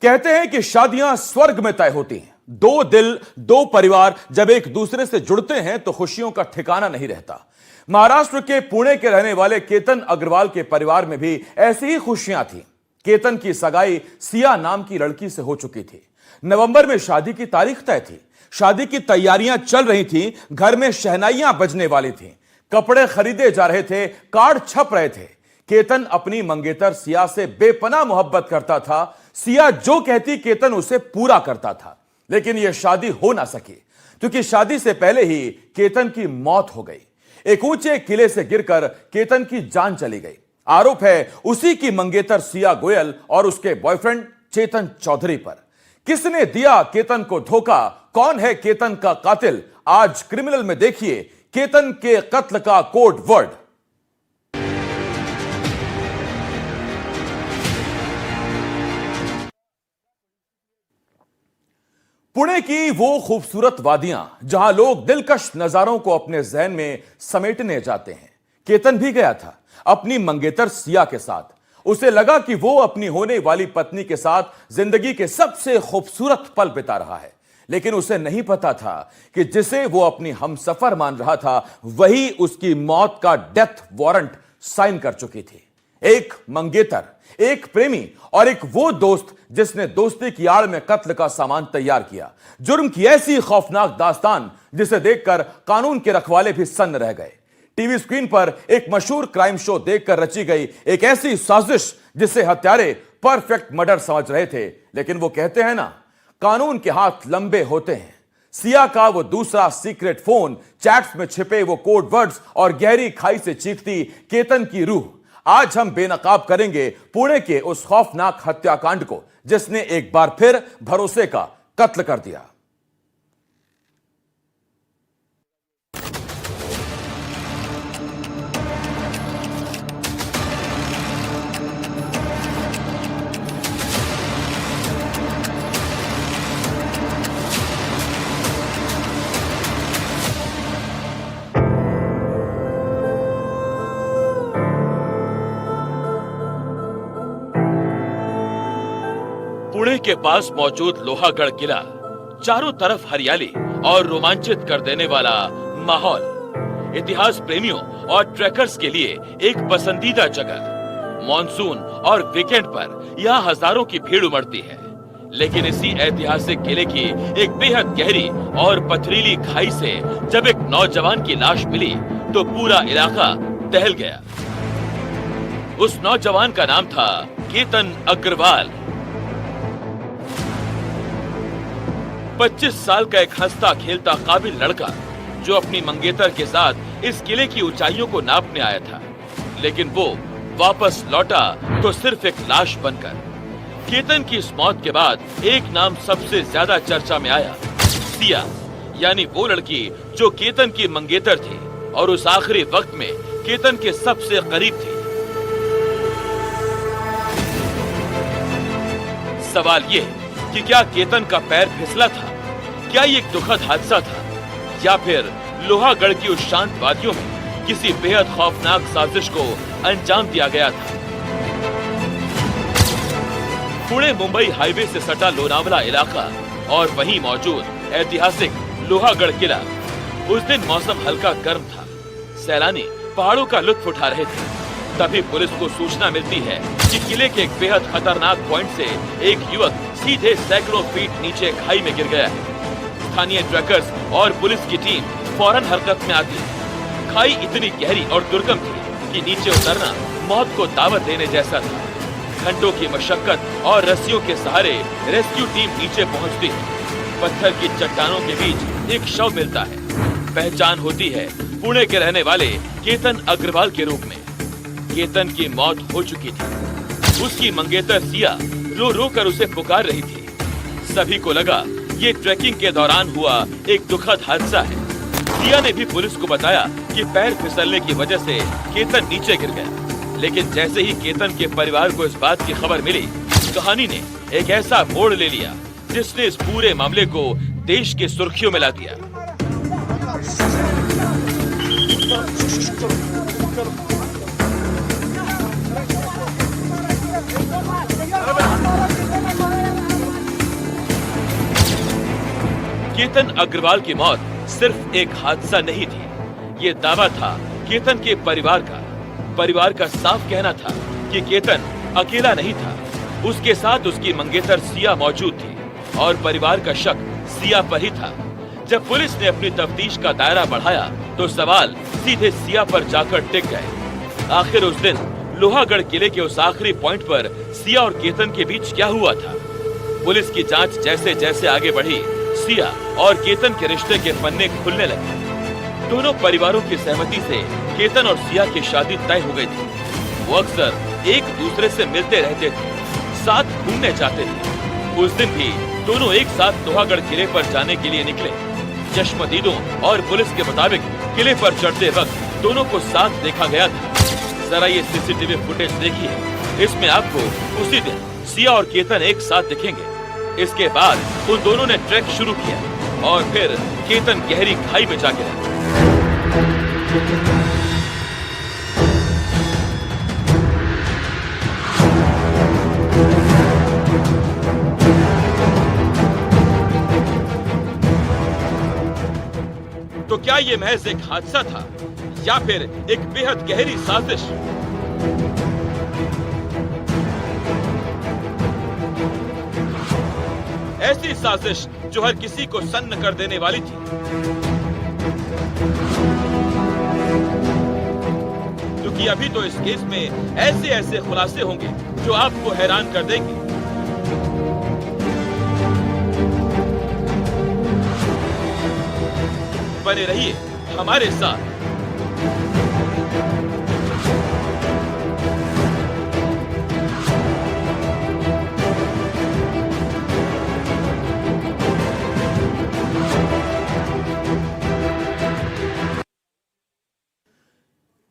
कहते हैं कि शादियां स्वर्ग में तय होती हैं। दो दिल, दो परिवार जब एक दूसरे से जुड़ते हैं तो खुशियों का ठिकाना नहीं रहता। महाराष्ट्र के पुणे के रहने वाले केतन अग्रवाल के परिवार में भी ऐसी ही खुशियां थी। केतन की सगाई सिया नाम की लड़की से हो चुकी थी। नवंबर में शादी की तारीख तय थी। शादी की तैयारियां चल रही थी। घर में शहनाइयां बजने वाली थीं, कपड़े खरीदे जा रहे थे, कार्ड छप रहे थे। केतन अपनी मंगेतर सिया से बेपनाह मोहब्बत करता था। सिया जो कहती केतन उसे पूरा करता था। लेकिन यह शादी हो ना सकी क्योंकि शादी से पहले ही केतन की मौत हो गई। एक ऊंचे किले से गिरकर केतन की जान चली गई। आरोप है उसी की मंगेतर सिया गोयल और उसके बॉयफ्रेंड चेतन चौधरी पर। किसने दिया केतन को धोखा? कौन है केतन का कातिल? आज क्रिमिनल में देखिए केतन के कत्ल का कोड वर्ड। पुणे की वो खूबसूरत वादियां जहां लोग दिलकश नजारों को अपने जहन में समेटने जाते हैं। केतन भी गया था अपनी मंगेतर सिया के साथ। उसे लगा कि वो अपनी होने वाली पत्नी के साथ जिंदगी के सबसे खूबसूरत पल बिता रहा है। लेकिन उसे नहीं पता था कि जिसे वो अपनी हमसफर मान रहा था वही उसकी मौत का डेथ वारंट साइन कर चुकी थी। एक मंगेतर, एक प्रेमी और एक वो दोस्त जिसने दोस्ती की आड़ में कत्ल का सामान तैयार किया। जुर्म की ऐसी खौफनाक दास्तान जिसे देखकर कानून के रखवाले भी सन्न रह गए। टीवी स्क्रीन पर एक मशहूर क्राइम शो देखकर रची गई एक ऐसी साजिश जिसे हत्यारे परफेक्ट मर्डर समझ रहे थे। लेकिन वो कहते हैं ना, कानून के हाथ लंबे होते हैं। सिया का वो दूसरा सीक्रेट फोन, चैट्स में छिपे वो कोड वर्ड्स और गहरी खाई से चीखती केतन की रूह। आज हम बेनकाब करेंगे पुणे के उस खौफनाक हत्याकांड को जिसने एक बार फिर भरोसे का कत्ल कर दिया। पुणे के पास मौजूद लोहागढ़ किला, चारों तरफ हरियाली और रोमांचित कर देने वाला माहौल। इतिहास प्रेमियों और ट्रैकर्स के लिए एक पसंदीदा जगह। मॉनसून और वीकेंड पर यहाँ हजारों की भीड़ उमड़ती है। लेकिन इसी ऐतिहासिक किले की एक बेहद गहरी और पथरीली खाई से जब एक नौजवान की लाश मिली तो पूरा इलाका दहल गया। उस नौजवान का नाम था केतन अग्रवाल। 25 साल का एक हंसता खेलता काबिल लड़का जो अपनी मंगेतर के साथ इस किले की ऊंचाइयों को नापने आया था। लेकिन वो वापस लौटा तो सिर्फ एक लाश बनकर। केतन की इस मौत के बाद एक नाम सबसे ज्यादा चर्चा में आया, सिया, यानी वो लड़की जो केतन की मंगेतर थी और उस आखिरी वक्त में केतन के सबसे करीब थी। सवाल ये कि क्या केतन का पैर फिसला था? क्या ये एक दुखद हादसा था या फिर लोहागढ़ की उस शांत वादियों में किसी बेहद खौफनाक साजिश को अंजाम दिया गया था? पुणे मुंबई हाईवे से सटा लोनावला इलाका और वहीं मौजूद ऐतिहासिक लोहागढ़ किला। उस दिन मौसम हल्का गर्म था। सैलानी पहाड़ों का लुत्फ उठा रहे थे। तभी पुलिस को सूचना मिलती है कि किले के एक बेहद खतरनाक पॉइंट से एक युवक सीधे सैकड़ों फीट नीचे खाई में गिर गया है। स्थानीय ट्रैकर्स और पुलिस की टीम फौरन हरकत में आती है। खाई इतनी गहरी और दुर्गम थी कि नीचे उतरना मौत को दावत देने जैसा था। घंटों की मशक्कत और रस्सियों के सहारे रेस्क्यू टीम नीचे पहुंचती है। पत्थर की चट्टानों के बीच एक शव मिलता है। पहचान होती है पुणे के रहने वाले केतन अग्रवाल के रूप में। केतन की मौत हो चुकी थी। उसकी मंगेतर सिया रो रो कर उसे पुकार रही थी। सभी को लगा ये ट्रैकिंग के दौरान हुआ एक दुखद हादसा है। सिया ने भी पुलिस को बताया कि पैर फिसलने की वजह से केतन नीचे गिर गया। लेकिन जैसे ही केतन के परिवार को इस बात की खबर मिली, कहानी ने एक ऐसा मोड़ ले लिया जिसने इस पूरे मामले को देश की सुर्खियों में ला दिया। केतन अग्रवाल की मौत सिर्फ एक हादसा नहीं थी, ये दावा था केतन के परिवार का। परिवार का साफ कहना था कि केतन अकेला नहीं था, उसके साथ उसकी मंगेतर सिया मौजूद थी और परिवार का शक सिया पर ही था। जब पुलिस ने अपनी तफ्तीश का दायरा बढ़ाया तो सवाल सीधे सिया पर जाकर टिक गए। आखिर उस दिन लोहागढ़ किले के उस आखिरी पॉइंट पर सिया और केतन के बीच क्या हुआ था? पुलिस की जांच जैसे जैसे आगे बढ़ी, सिया और केतन के रिश्ते के पन्ने खुलने लगे। दोनों परिवारों की सहमति से केतन और सिया की शादी तय हो गई थी। वो अक्सर एक दूसरे से मिलते रहते थे, साथ घूमने जाते थे। उस दिन भी दोनों एक साथ लोहागढ़ किले पर जाने के लिए निकले। चश्मदीदों और पुलिस के मुताबिक किले पर चढ़ते वक्त दोनों को साथ देखा गया था। जरा ये सीसीटीवी फुटेज देखिए, इसमें आपको उसी दिन सिया और केतन एक साथ दिखेंगे। इसके बाद उन दोनों ने ट्रैक शुरू किया और फिर केतन गहरी खाई में जा गिरा। तो क्या ये महज एक हादसा था या फिर एक बेहद गहरी साजिश? ऐसी साजिश जो हर किसी को सन्न कर देने वाली थी। क्योंकि अभी तो इस केस में ऐसे ऐसे खुलासे होंगे जो आपको हैरान कर देंगे। बने रहिए हमारे साथ।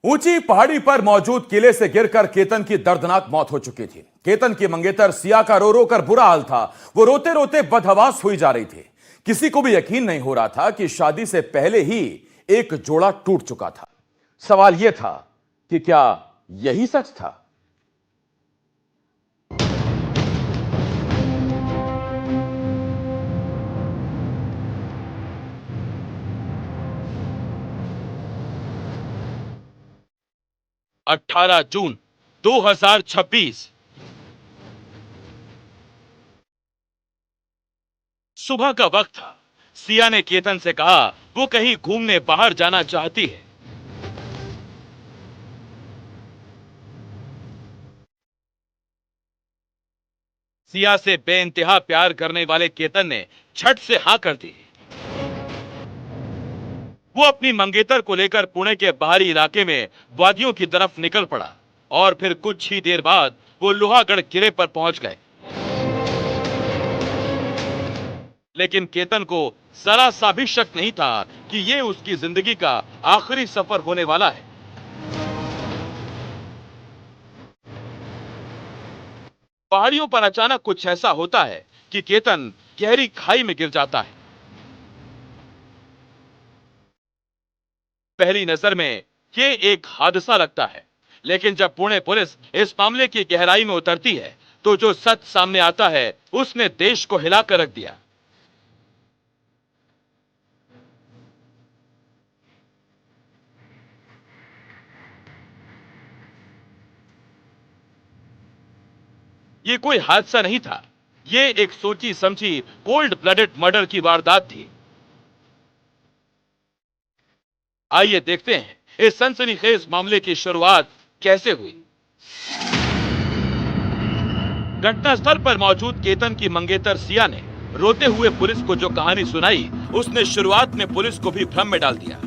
ऊंची पहाड़ी पर मौजूद किले से गिरकर केतन की दर्दनाक मौत हो चुकी थी। केतन की मंगेतर सिया का रो रो कर बुरा हाल था। वो रोते रोते बदहवास हुई जा रही थी। किसी को भी यकीन नहीं हो रहा था कि शादी से पहले ही एक जोड़ा टूट चुका था। सवाल यह था कि क्या यही सच था? अठारह जून 2026 सुबह का वक्त था। सिया ने केतन से कहा वो कहीं घूमने बाहर जाना चाहती है। सिया से बेइंतहा प्यार करने वाले केतन ने झट से हां कर दी। वो अपनी मंगेतर को लेकर पुणे के बाहरी इलाके में वादियों की तरफ निकल पड़ा और फिर कुछ ही देर बाद वो लोहागढ़ किले पर पहुंच गए। लेकिन केतन को जरा सा भी शक नहीं था कि ये उसकी जिंदगी का आखिरी सफर होने वाला है। पहाड़ियों पर अचानक कुछ ऐसा होता है कि केतन गहरी खाई में गिर जाता है। पहली नजर में ये एक हादसा लगता है, लेकिन जब पुणे पुलिस इस मामले की गहराई में उतरती है तो जो सच सामने आता है उसने देश को हिलाकर रख दिया। ये कोई हादसा नहीं था, ये एक सोची समझी कोल्ड ब्लडेड मर्डर की वारदात थी। आइए देखते हैं इस सनसनीखेज मामले की शुरुआत कैसे हुई। घटनास्थल पर मौजूद केतन की मंगेतर सिया ने रोते हुए पुलिस को जो कहानी सुनाई, उसने शुरुआत में पुलिस को भी भ्रम में डाल दिया।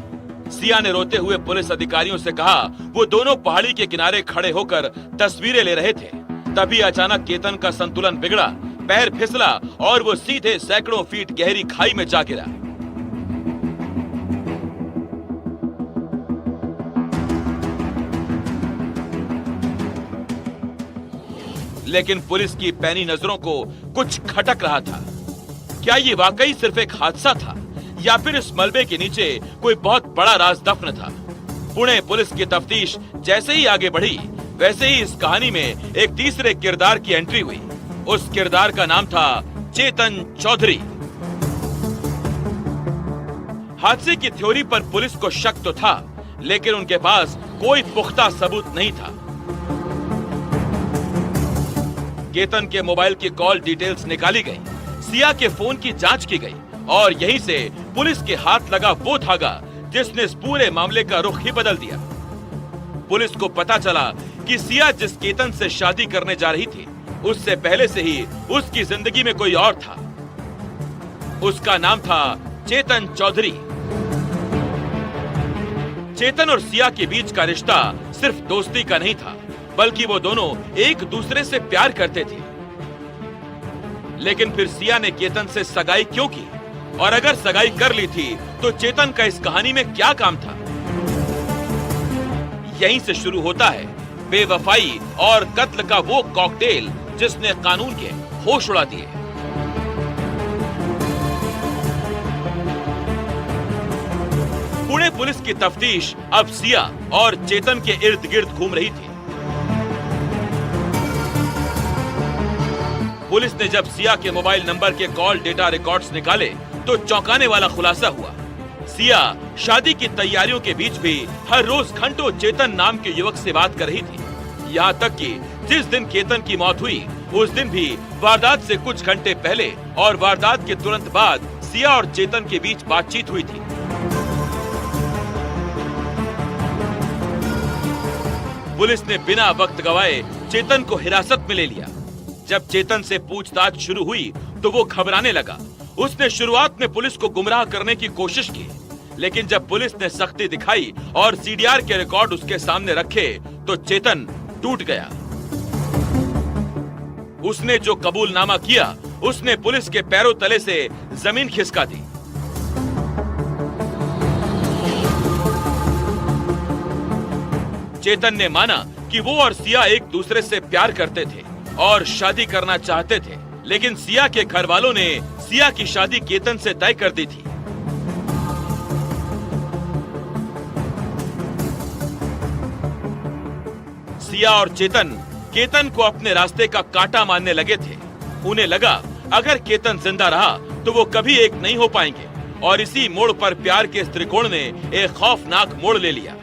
सिया ने रोते हुए पुलिस अधिकारियों से कहा वो दोनों पहाड़ी के किनारे खड़े होकर तस्वीरें ले रहे थे। तभी अचानक केतन का संतुलन बिगड़ा, पैर फिसला और वो सीधे सैकड़ों फीट गहरी खाई में जा गिरा। लेकिन पुलिस की पैनी नजरों को कुछ खटक रहा था। क्या ये वाकई सिर्फ एक हादसा था या फिर इस मलबे के नीचे कोई बहुत बड़ा राज दफन था? पुणे पुलिस की तफ्तीश जैसे ही आगे बढ़ी, वैसे ही इस कहानी में एक तीसरे किरदार की एंट्री हुई। उस किरदार का नाम था चेतन चौधरी। हादसे की थ्योरी पर पुलिस को शक तो था, लेकिन उनके पास कोई पुख्ता सबूत नहीं था। केतन के मोबाइल की कॉल डिटेल्स निकाली गई, सिया के फोन की जांच की गई और यहीं से पुलिस के हाथ लगा वो धागा जिसने इस पूरे मामले का रुख ही बदल दिया। पुलिस को पता चला कि सिया जिस केतन से शादी करने जा रही थी, उससे पहले से ही उसकी जिंदगी में कोई और था। उसका नाम था चेतन चौधरी। चेतन और सिया के बीच का रिश्ता सिर्फ दोस्ती का नहीं था, बल्कि वो दोनों एक दूसरे से प्यार करते थे। लेकिन फिर सिया ने केतन से सगाई क्यों की? और अगर सगाई कर ली थी तो चेतन का इस कहानी में क्या काम था? यहीं से शुरू होता है बेवफाई और कत्ल का वो कॉकटेल जिसने कानून के होश उड़ा दिए। पुणे पुलिस की तफ्तीश अब सिया और चेतन के इर्द गिर्द घूम रही थी। पुलिस ने जब सिया के मोबाइल नंबर के कॉल डेटा रिकॉर्ड्स निकाले तो चौंकाने वाला खुलासा हुआ। सिया शादी की तैयारियों के बीच भी हर रोज घंटों चेतन नाम के युवक से बात कर रही थी। यहाँ तक कि जिस दिन केतन की मौत हुई उस दिन भी वारदात से कुछ घंटे पहले और वारदात के तुरंत बाद सिया और चेतन के बीच बातचीत हुई थी। पुलिस ने बिना वक्त गवाए चेतन को हिरासत में ले लिया। जब चेतन से पूछताछ शुरू हुई तो वो घबराने लगा। उसने शुरुआत में पुलिस को गुमराह करने की कोशिश की, लेकिन जब पुलिस ने सख्ती दिखाई और सीडीआर के रिकॉर्ड उसके सामने रखे तो चेतन टूट गया। उसने जो कबूलनामा किया उसने पुलिस के पैरों तले से जमीन खिसका दी। चेतन ने माना कि वो और सिया एक दूसरे से प्यार करते थे और शादी करना चाहते थे, लेकिन सिया के घर वालों ने सिया की शादी केतन से तय कर दी थी। सिया और चेतन केतन को अपने रास्ते का कांटा मानने लगे थे। उन्हें लगा अगर केतन जिंदा रहा तो वो कभी एक नहीं हो पाएंगे, और इसी मोड़ पर प्यार के इस त्रिकोण ने एक खौफनाक मोड़ ले लिया।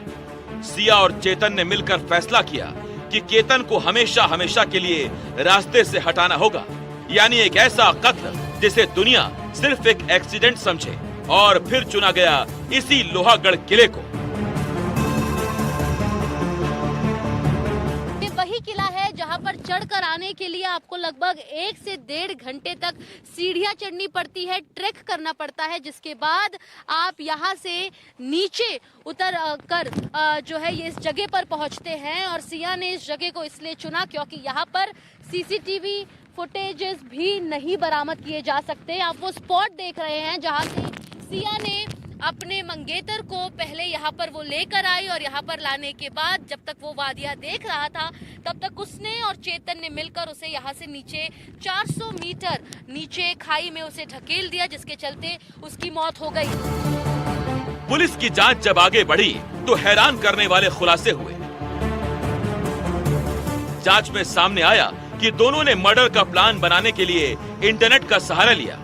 सिया और चेतन ने मिलकर फैसला किया कि केतन को हमेशा हमेशा के लिए रास्ते से हटाना होगा, यानी एक ऐसा कत्ल जिसे दुनिया सिर्फ एक एक्सीडेंट समझे। और फिर चुना गया इसी लोहागढ़ किले को। वही किला है जहां पर चढ़कर आने के लिए आपको लगभग 1 से 1.5 घंटे तक सीढ़ियां चढ़नी पड़ती है, ट्रैक करना पड़ता है, जिसके बाद आप यहां से नीचे उतर कर जो है ये इस जगह पर पहुंचते हैं। और सिया ने इस जगह को इसलिए चुना क्योंकि यहाँ पर सीसीटीवी फुटेजेस भी नहीं बरामद किए जा सकते। आप वो स्पॉट देख रहे हैं जहां से सिया ने अपने मंगेतर को पहले यहाँ पर वो लेकर आई, और यहाँ पर लाने के बाद जब तक वो वादिया देख रहा था तब तक उसने और चेतन ने मिलकर उसे यहाँ से नीचे 400 मीटर नीचे खाई में उसे ढकेल दिया, जिसके चलते उसकी मौत हो गई। पुलिस की जांच जब आगे बढ़ी तो हैरान करने वाले खुलासे हुए। जांच में सामने आया कि दोनों ने मर्डर का प्लान बनाने के लिए इंटरनेट का सहारा लिया।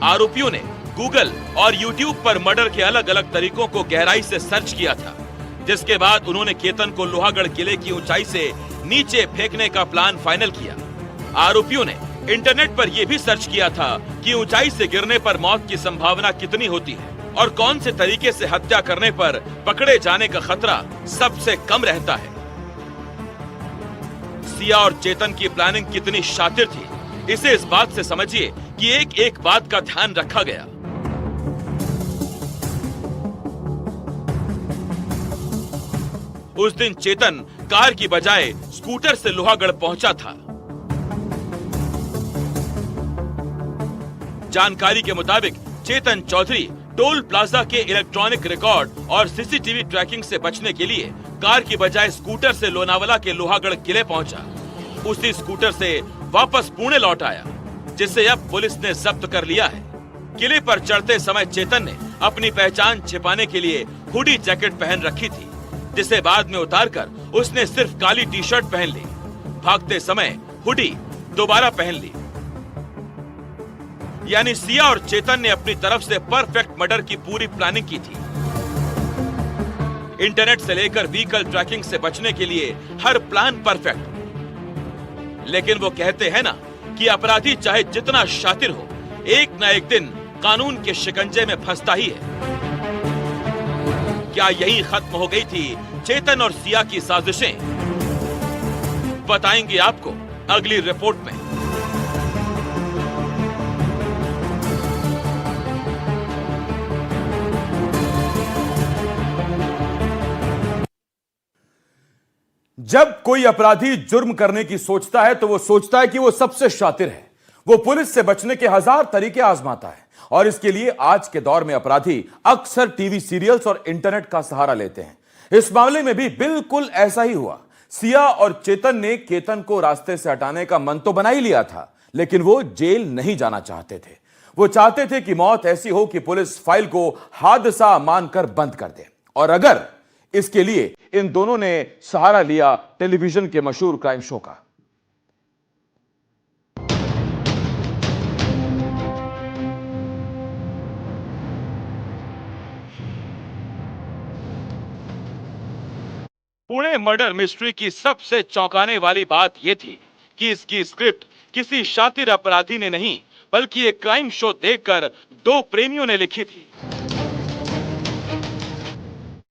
आरोपियों ने गूगल और यूट्यूब पर मर्डर के अलग अलग तरीकों को गहराई से सर्च किया था, जिसके बाद उन्होंने केतन को लोहागढ़ किले की ऊंचाई से नीचे फेंकने का प्लान फाइनल किया। आरोपियों ने इंटरनेट पर यह भी सर्च किया था कि ऊंचाई से गिरने पर मौत की संभावना कितनी होती है और कौन से तरीके से हत्या करने पर पकड़े जाने का खतरा सबसे कम रहता है। सिया और चेतन की प्लानिंग कितनी शातिर थी, इसे इस बात से समझिए कि एक एक बात का ध्यान रखा गया। उस दिन चेतन कार की बजाय स्कूटर से लोहागढ़ पहुंचा था। जानकारी के मुताबिक चेतन चौधरी टोल प्लाजा के इलेक्ट्रॉनिक रिकॉर्ड और सीसीटीवी ट्रैकिंग से बचने के लिए कार की बजाय स्कूटर से लोनावाला के लोहागढ़ किले पहुंचा। उसी स्कूटर से वापस पुणे लौट आया, जिसे अब पुलिस ने जब्त कर लिया है। किले पर चढ़ते समय चेतन ने अपनी पहचान छिपाने के लिए हुडी जैकेट पहन रखी थी, जिसे बाद में उतारकर उसने सिर्फ काली टी शर्ट पहन ली। भागते समय हुडी दोबारा पहन ली। यानी सिया और चेतन ने अपनी तरफ से परफेक्ट मर्डर की पूरी प्लानिंग की थी। इंटरनेट से लेकर व्हीकल ट्रैकिंग से बचने के लिए हर प्लान परफेक्ट। लेकिन वो कहते हैं ना कि अपराधी चाहे जितना शातिर हो, एक ना एक दिन कानून के शिकंजे में फंसता ही है। क्या यही खत्म हो गई थी चेतन और सिया की साजिशें? बताएंगे आपको अगली रिपोर्ट में। जब कोई अपराधी जुर्म करने की सोचता है तो वो सोचता है कि वो सबसे शातिर है। वो पुलिस से बचने के हजार तरीके आजमाता है और इसके लिए आज के दौर में अपराधी अक्सर टीवी सीरियल्स और इंटरनेट का सहारा लेते हैं। इस मामले में भी बिल्कुल ऐसा ही हुआ। सिया और चेतन ने केतन को रास्ते से हटाने का मन तो बना ही लिया था, लेकिन वो जेल नहीं जाना चाहते थे। वो चाहते थे कि मौत ऐसी हो कि पुलिस फाइल को हादसा मानकर बंद कर दे। और अगर इसके लिए इन दोनों ने सहारा लिया टेलीविजन के मशहूर क्राइम शो का। पुणे मर्डर मिस्ट्री की सबसे चौंकाने वाली बात यह थी कि इसकी स्क्रिप्ट किसी शातिर अपराधी ने नहीं, बल्कि एक क्राइम शो देखकर दो प्रेमियों ने लिखी थी।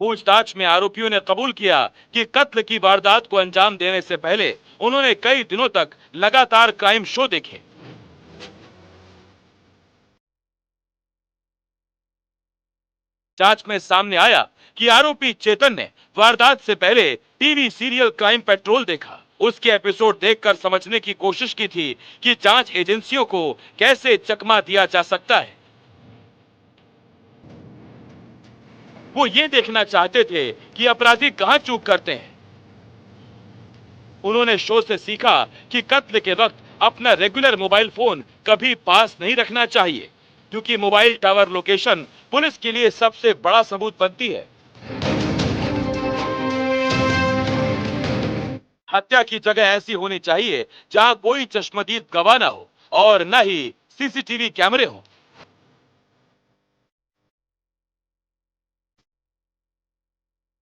पूछताछ में आरोपियों ने कबूल किया कि कत्ल की वारदात को अंजाम देने से पहले उन्होंने कई दिनों तक लगातार क्राइम शो देखे। जांच में सामने आया कि आरोपी चेतन ने वारदात से पहले टीवी सीरियल क्राइम पेट्रोल देखा। उसके एपिसोड देखकर समझने की कोशिश की थी कि जांच एजेंसियों को कैसे चकमा दिया जा सकता है। वो ये देखना चाहते थे कि अपराधी कहां चूक करते हैं। उन्होंने शो से सीखा कि कत्ल के वक्त अपना रेगुलर मोबाइल फोन कभी पास नहीं रखना चाहिए, क्योंकि मोबाइल टावर लोकेशन पुलिस के लिए सबसे बड़ा सबूत बनती है। हत्या की जगह ऐसी होनी चाहिए जहां कोई चश्मदीद गवाह न हो और न ही सीसीटीवी कैमरे हो।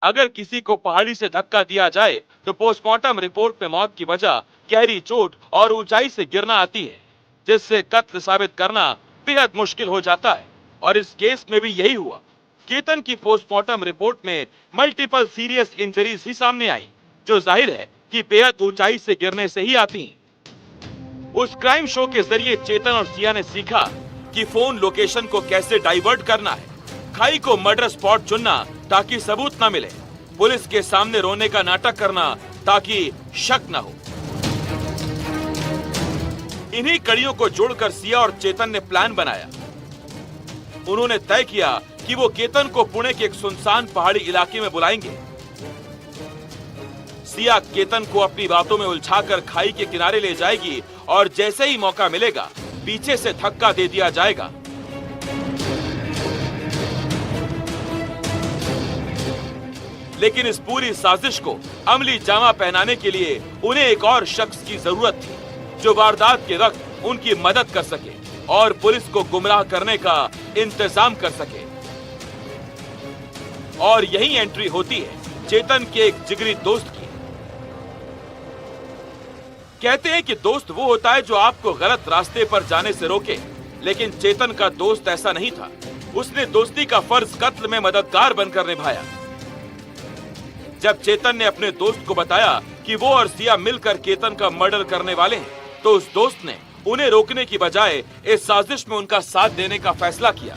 अगर किसी को पहाड़ी से धक्का दिया जाए तो पोस्टमार्टम रिपोर्ट में मौत की वजह गहरी चोट और ऊंचाई से गिरना आती है, जिससे कत्ल साबित करना बेहद मुश्किल हो जाता है। और इस केस में भी यही हुआ। केतन की पोस्टमार्टम रिपोर्ट में मल्टीपल सीरियस इंजरीज ही सामने आई, जो जाहिर है कि बेहद ऊंचाई से गिरने से ही आती हैं। उस क्राइम शो के जरिए चेतन और सिया ने सीखा कि फोन लोकेशन को कैसे डाइवर्ट करना है, खाई को मर्डर स्पॉट चुनना ताकि सबूत न मिले, पुलिस के सामने रोने का नाटक करना ताकि शक न हो। इन्हीं कड़ियों को जोड़कर सिया और चेतन ने प्लान बनाया। उन्होंने तय किया कि वो केतन को पुणे के एक सुनसान पहाड़ी इलाके में बुलाएंगे। सिया केतन को अपनी बातों में उलझाकर खाई के किनारे ले जाएगी और जैसे ही मौका मिलेगा पीछे से धक्का दे दिया जाएगा। लेकिन इस पूरी साजिश को अमली जामा पहनाने के लिए उन्हें एक और शख्स की जरूरत थी, जो वारदात के वक्त उनकी मदद कर सके और पुलिस को गुमराह करने का इंतजाम कर सके। और यही एंट्री होती है चेतन के एक जिगरी दोस्त की। कहते हैं कि दोस्त वो होता है जो आपको गलत रास्ते पर जाने से रोके, लेकिन चेतन का दोस्त ऐसा नहीं था। उसने दोस्ती का फर्ज कत्ल में मददगार बनकर निभाया। जब चेतन ने अपने दोस्त को बताया कि वो और सिया मिलकर केतन का मर्डर करने वाले हैं, तो उस दोस्त ने उन्हें रोकने की बजाय इस साजिश में उनका साथ देने का फैसला किया।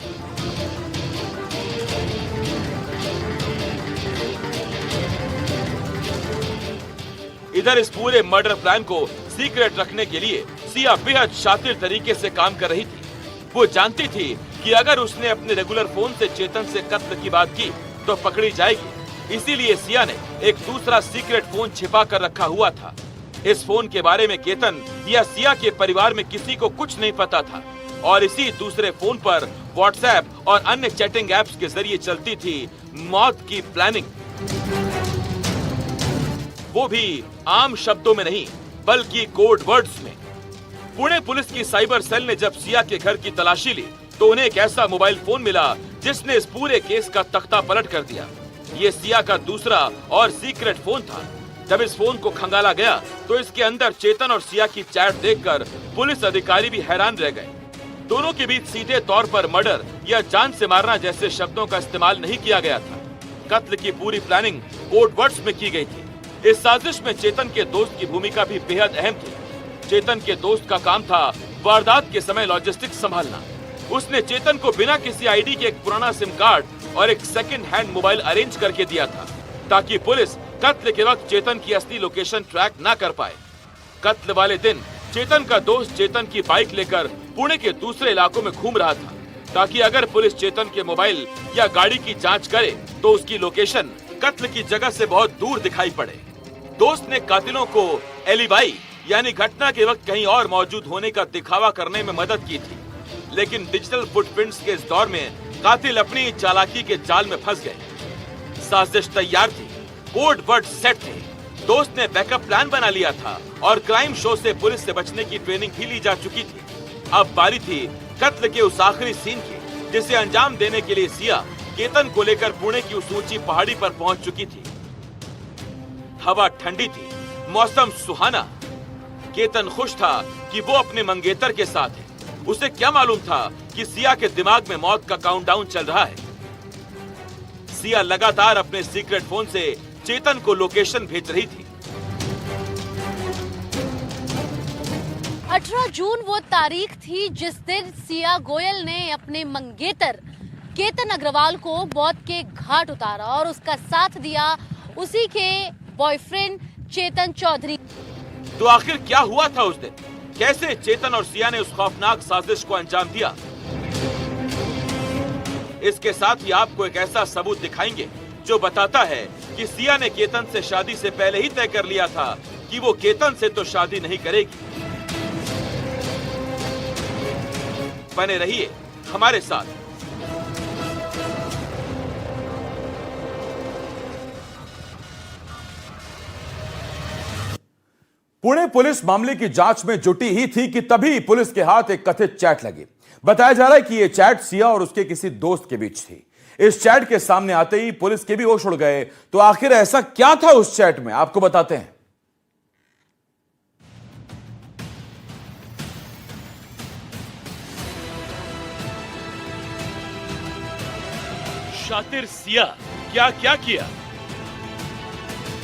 इधर इस पूरे मर्डर प्लान को सीक्रेट रखने के लिए सिया बेहद शातिर तरीके से काम कर रही थी। वो जानती थी कि अगर उसने अपने रेगुलर फोन से चेतन से कत्ल की बात की तो पकड़ी जाएगी। इसीलिए सिया ने एक दूसरा सीक्रेट फोन छिपा कर रखा हुआ था। इस फोन के बारे में केतन या सिया के परिवार में किसी को कुछ नहीं पता था और इसी दूसरे फोन पर व्हाट्सएप और अन्य चैटिंग एप्स के जरिए चलती थी मौत की प्लानिंग। वो भी आम शब्दों में नहीं, बल्कि कोड वर्ड्स में। पुणे पुलिस की साइबर सेल ने जब सिया के घर की तलाशी ली तो उन्हें एक ऐसा मोबाइल फोन मिला जिसने इस पूरे केस का तख्ता पलट कर दिया। ये सिया का दूसरा और सीक्रेट फोन था। जब इस फोन को खंगाला गया तो इसके अंदर चेतन और सिया की चैट देखकर पुलिस अधिकारी भी हैरान रह गए। दोनों के बीच सीधे तौर पर मर्डर या जान से मारना जैसे शब्दों का इस्तेमाल नहीं किया गया था। कत्ल की पूरी प्लानिंग कोड वर्ड्स में की गई थी। इस साजिश में चेतन के दोस्त की भूमिका भी बेहद अहम थी। चेतन के दोस्त का काम था वारदात के समय लॉजिस्टिक्स संभालना। उसने चेतन को बिना किसी आईडी के एक पुराना सिम कार्ड और एक सेकंड हैंड मोबाइल अरेंज करके दिया था ताकि पुलिस कत्ल के वक्त चेतन की असली लोकेशन ट्रैक न कर पाए। कत्ल वाले दिन चेतन का दोस्त चेतन की बाइक लेकर पुणे के दूसरे इलाकों में घूम रहा था ताकि अगर पुलिस चेतन के मोबाइल या गाड़ी की जांच करे तो उसकी लोकेशन कत्ल की जगह से बहुत दूर दिखाई पड़े। दोस्त ने कातिलों को एलिबाई यानी घटना के वक्त कहीं और मौजूद होने का दिखावा करने में मदद की थी, लेकिन डिजिटल फुटप्रिंट्स के इस दौर में कातिल अपनी चालाकी के जाल में फंस गए। साजिश तैयार थी, कोड वर्ड सेट थे, दोस्त ने बैकअप प्लान बना लिया था और क्राइम शो से पुलिस से बचने की ट्रेनिंग भी ली जा चुकी थी। अब बारी थी कत्ल के उस आखिरी सीन की जिसे अंजाम देने के लिए सिया केतन को लेकर पुणे की उस ऊंची पहाड़ी पर पहुंच चुकी थी। हवा ठंडी थी, मौसम सुहाना। केतन खुश था कि वो अपने मंगेतर के साथ है। उसे क्या मालूम था कि सिया के दिमाग में मौत का काउंटडाउन चल रहा है। सिया लगातार अपने सीक्रेट फोन से चेतन को लोकेशन भेज रही थी। 18 जून वो तारीख थी जिस दिन सिया गोयल ने अपने मंगेतर केतन अग्रवाल को मौत के घाट उतारा और उसका साथ दिया उसी के बॉयफ्रेंड चेतन चौधरी। तो आखिर क्या हुआ था उस दिन? कैसे चेतन और सिया ने उस खौफनाक साजिश को अंजाम दिया? इसके साथ ही आपको एक ऐसा सबूत दिखाएंगे जो बताता है कि सिया ने केतन से शादी से पहले ही तय कर लिया था कि वो केतन से तो शादी नहीं करेगी। बने रहिए हमारे साथ। पुणे पुलिस मामले की जांच में जुटी ही थी कि तभी पुलिस के हाथ एक कथित चैट लगी। बताया जा रहा है कि यह चैट सिया और उसके किसी दोस्त के बीच थी। इस चैट के सामने आते ही पुलिस के भी होश उड़ गए। तो आखिर ऐसा क्या था उस चैट में, आपको बताते हैं। शातिर सिया क्या क्या किया?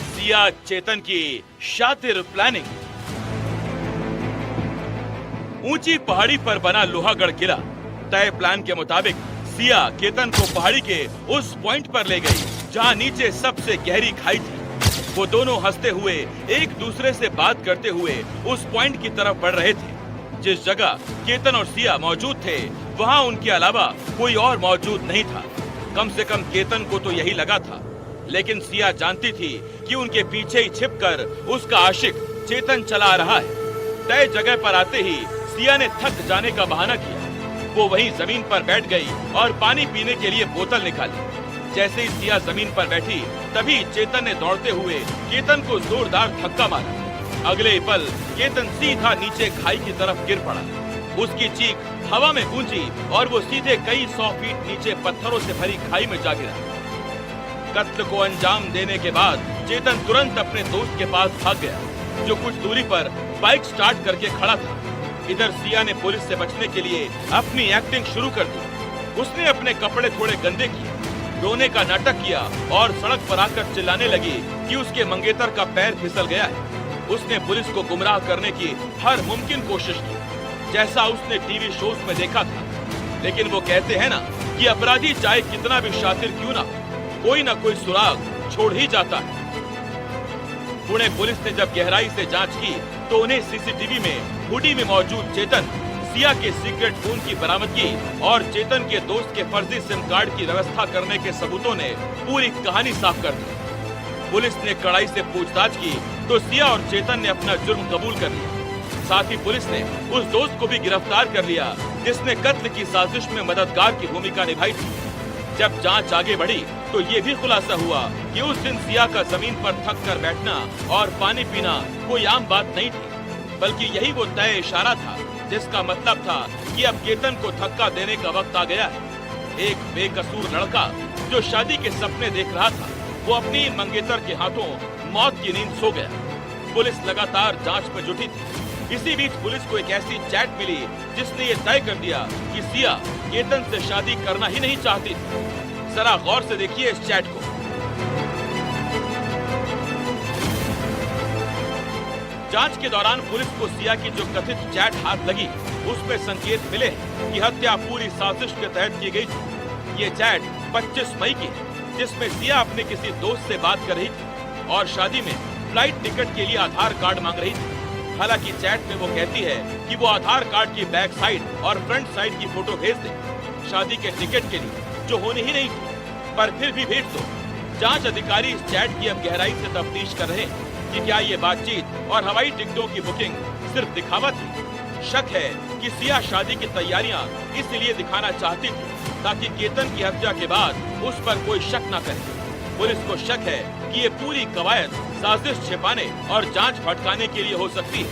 सिया चेतन की शातिर प्लानिंग। ऊंची पहाड़ी पर बना लोहागढ़ किला। तय प्लान के मुताबिक सिया केतन को पहाड़ी के उस पॉइंट पर ले गई जहां नीचे सबसे गहरी खाई थी। वो दोनों हंसते हुए एक दूसरे से बात करते हुए उस पॉइंट की तरफ बढ़ रहे थे। जिस जगह केतन और सिया मौजूद थे वहां उनके अलावा कोई और मौजूद नहीं था। कम से कम केतन को तो यही लगा था, लेकिन सिया जानती थी कि उनके पीछे ही छिपकर उसका आशिक चेतन चला आ रहा है। तय जगह पर आते ही सिया ने थक जाने का बहाना किया। वो वहीं जमीन पर बैठ गई और पानी पीने के लिए बोतल निकाली। जैसे ही सिया जमीन पर बैठी तभी चेतन ने दौड़ते हुए केतन को जोरदार धक्का मारा। अगले ही पल केतन सीधा नीचे खाई की तरफ गिर पड़ा। उसकी चीख हवा में गूंजी और वो सीधे कई 100 फीट नीचे पत्थरों से भरी खाई में जा गिरा। कत्ल को अंजाम देने के बाद चेतन तुरंत अपने दोस्त के पास भाग गया, जो कुछ दूरी पर बाइक स्टार्ट करके खड़ा था। इधर सिया ने पुलिस से बचने के लिए अपनी एक्टिंग शुरू कर दी। उसने अपने कपड़े थोड़े गंदे किए, रोने का नाटक किया और सड़क पर आकर चिल्लाने लगी कि उसके मंगेतर का पैर फिसल गया है। उसने पुलिस को गुमराह करने की हर मुमकिन कोशिश की, जैसा उसने टीवी शोज में देखा था। लेकिन वो कहते हैं ना कि अपराधी चाहे कितना भी शातिर क्यों ना, कोई ना कोई सुराग छोड़ ही जाता है। पुणे पुलिस ने जब गहराई से जांच की तो उन्हें सीसीटीवी में हुडी में मौजूद चेतन, सिया के सीक्रेट फोन की बरामदगी और चेतन के दोस्त के फर्जी सिम कार्ड की व्यवस्था करने के सबूतों ने पूरी कहानी साफ कर दी। पुलिस ने कड़ाई से पूछताछ की तो सिया और चेतन ने अपना जुर्म कबूल कर लिया। साथ ही पुलिस ने उस दोस्त को भी गिरफ्तार कर लिया जिसने कत्ल की साजिश में मददगार की भूमिका निभाई थी। जब जांच आगे बढ़ी तो ये भी खुलासा हुआ कि उस दिन सिया का जमीन पर थक कर बैठना और पानी पीना कोई आम बात नहीं थी। बल्कि यही वो तय इशारा था जिसका मतलब था कि अब केतन को धक्का देने का वक्त आ गया है। एक बेकसूर लड़का जो शादी के सपने देख रहा था, वो अपनी मंगेतर के हाथों मौत की नींद सो गया। पुलिस लगातार जांच में जुटी थी। इसी बीच पुलिस को एक ऐसी चैट मिली जिसने ये तय कर दिया कि सिया केतन से शादी करना ही नहीं चाहती थी। जरा गौर से देखिए इस चैट को। जांच के दौरान पुलिस को सिया की जो कथित चैट हाथ लगी, उसमें संकेत मिले कि हत्या पूरी साजिश के तहत की गई थी। ये चैट 25 मई की है, जिसमें सिया अपने किसी दोस्त से बात कर रही थी और शादी में फ्लाइट टिकट के लिए आधार कार्ड मांग रही थी। हालांकि चैट में वो कहती है कि वो आधार कार्ड की बैक साइड और फ्रंट साइड की फोटो भेज दे, शादी के टिकट के लिए, जो होनी ही नहीं थी, पर फिर भी भेज दो। जांच अधिकारी इस चैट की अब गहराई से तफ्तीश कर रहे हैं कि क्या ये बातचीत और हवाई टिकटों की बुकिंग सिर्फ दिखावा थी। शक है कि सिया शादी की तैयारियां इसलिए दिखाना चाहती थी ताकि केतन की हत्या के बाद उस पर कोई शक न करे। पुलिस को शक है कि ये पूरी कवायद साजिश छिपाने और जांच भटकाने के लिए हो सकती है।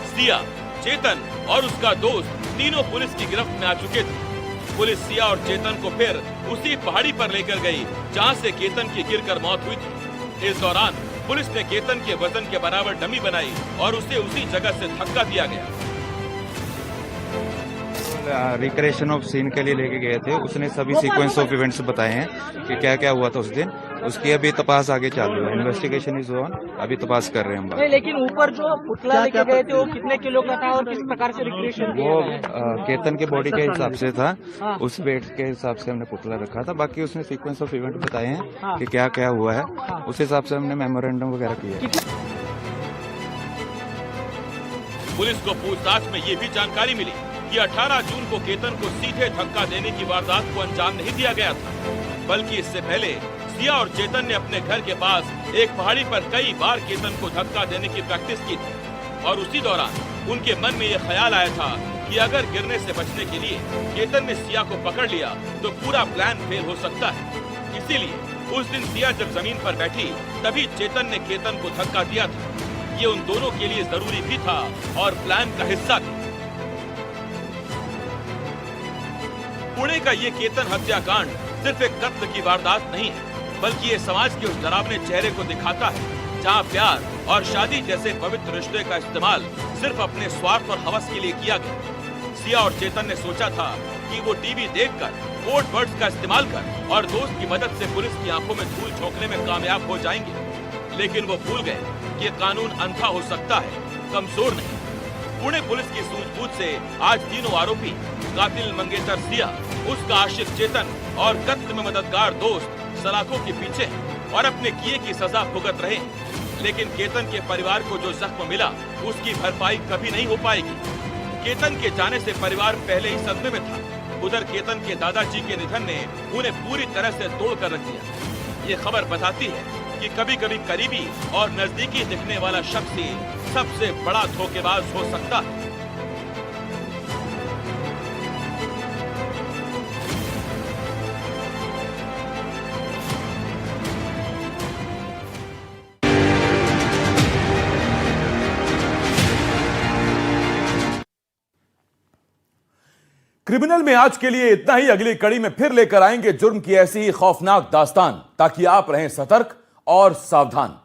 सिया, चेतन और उसका दोस्त तीनों पुलिस की गिरफ्त में आ चुके थे। पुलिस सिया और चेतन को फिर उसी पहाड़ी पर लेकर गई जहां से केतन की गिरकर मौत हुई थी। इस दौरान पुलिस ने केतन के वजन के बराबर डमी बनाई और उसे उसी जगह से धक्का दिया गया। रिक्रिएशन ऑफ सीन के लिए लेके गए थे। उसने सभी सीक्वेंस ऑफ इवेंट्स बताए हैं कि क्या क्या हुआ था उस दिन। उसकी अभी तपास आगे चालू है। Investigation is on. अभी तपास कर रहे हैं हम नहीं, लेकिन ऊपर जो पुतला लेके गए थे वो कितने किलो का था और किस प्रकार से रिक्रिएशन वो केतन के बॉडी के हिसाब से था। उस वेट के हिसाब से हमने पुतला रखा था। बाकी उसने सीक्वेंस ऑफ इवेंट बताए हैं कि क्या क्या हुआ है। उस हिसाब से हमने मेमोरेंडम वगैरह किया। पुलिस को पूछताछ में ये भी जानकारी मिली कि 18 जून को केतन को सीधे धक्का देने की वारदात को अंजाम नहीं दिया गया था, बल्कि इससे पहले सिया और चेतन ने अपने घर के पास एक पहाड़ी पर कई बार केतन को धक्का देने की प्रैक्टिस की थी और उसी दौरान उनके मन में यह ख्याल आया था कि अगर गिरने से बचने के लिए केतन ने सिया को पकड़ लिया तो पूरा प्लान फेल हो सकता है। इसीलिए उस दिन सिया जब जमीन पर बैठी तभी चेतन ने केतन को धक्का दिया था। ये उन दोनों के लिए जरूरी भी था और प्लान का हिस्सा था। पुणे का ये केतन हत्याकांड सिर्फ एक कत्ल की वारदात नहीं है, बल्कि ये समाज के उस डरावने चेहरे को दिखाता है जहां प्यार और शादी जैसे पवित्र रिश्ते का इस्तेमाल सिर्फ अपने स्वार्थ और हवस के लिए किया गया। सिया और चेतन ने सोचा था कि वो टीवी देखकर कोड वर्ड्स का इस्तेमाल कर और दोस्त की मदद से पुलिस की आंखों में धूल झोंकने में कामयाब हो जाएंगे, लेकिन वो भूल गए कि कानून अंधा हो सकता है, कमजोर नहीं। पुणे पुलिस की सूझबूझ से आज तीनों आरोपी, कातिल मंगेतर सिया, उसका आशिक चेतन और कत्ल में मददगार दोस्त सलाखों के पीछे हैं और अपने किए की सजा भुगत रहे हैं। लेकिन केतन के परिवार को जो जख्म मिला उसकी भरपाई कभी नहीं हो पाएगी। केतन के जाने से परिवार पहले ही सदमे में था। उधर केतन के दादाजी के निधन ने उन्हें पूरी तरह से तोड़ कर रख दिया। ये खबर बताती है कि कभी कभी करीबी और नजदीकी दिखने वाला शख्स ही सबसे बड़ा धोखेबाज हो सकता है। क्रिमिनल में आज के लिए इतना ही। अगली कड़ी में फिर लेकर आएंगे जुर्म की ऐसी ही खौफनाक दास्तान, ताकि आप रहें सतर्क और सावधान।